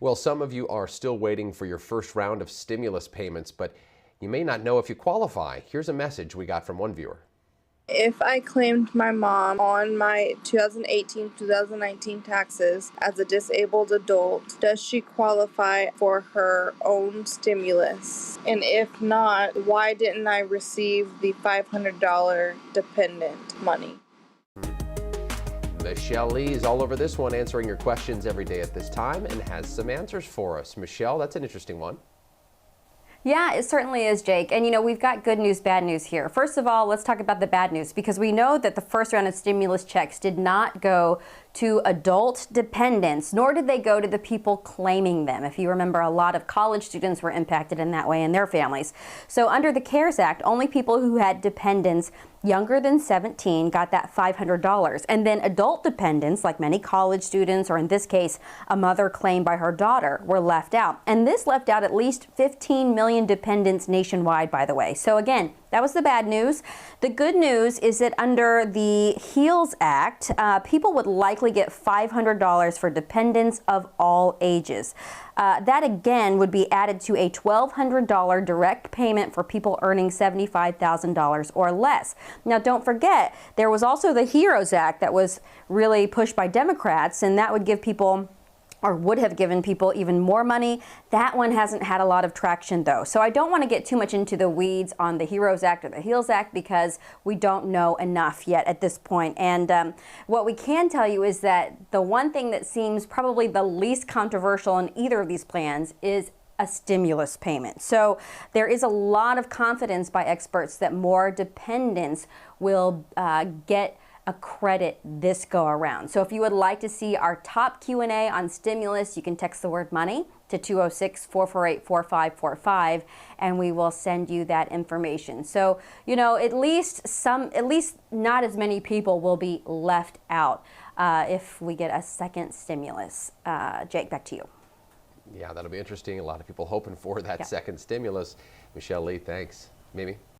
Well, some of you are still waiting for your first round of stimulus payments, but you may not know if you qualify. Here's a message we got from one viewer. If I claimed my mom on my 2018-2019 taxes as a disabled adult, does she qualify for her own stimulus? And if not, why didn't I receive the $500 dependent money? Michelle Lee is all over this one, answering your questions every day at this time and has some answers for us. Michelle, that's an interesting one. Yeah, it certainly is, Jake. And you know, we've got good news, bad news here. First of all, let's talk about the bad news, because we know that the first round of stimulus checks did not go to adult dependents, nor did they go to the people claiming them. If you remember, a lot of college students were impacted in that way and their families. So under the CARES Act, only people who had dependents younger than 17 got that $500. And then adult dependents, like many college students, or in this case, a mother claimed by her daughter, were left out. And this left out at least 15 million dependents nationwide, by the way. So again, that was the bad news. The good news is that under the HEALS Act, people would likely get $500 for dependents of all ages. That again would be added to a $1,200 direct payment for people earning $75,000 or less. Now don't forget, there was also the HEROES Act that was really pushed by Democrats, and that would give people, or would have given people, even more money. That one hasn't had a lot of traction though. So I don't want to get too much into the weeds on the HEROES Act or the HEALS Act, because we don't know enough yet at this point. And what we can tell you is that the one thing that seems probably the least controversial in either of these plans is a stimulus payment. So there is a lot of confidence by experts that more dependents will get a credit this go around. So if you would like to see our top Q&A on stimulus, you can text the word money to 206-448-4545 and we will send you that information. So, you know, at least not as many people will be left out if we get a second stimulus. Jake, back to you. Yeah, that'll be interesting. A lot of people hoping for that second stimulus. Michelle Lee, thanks. Mimi?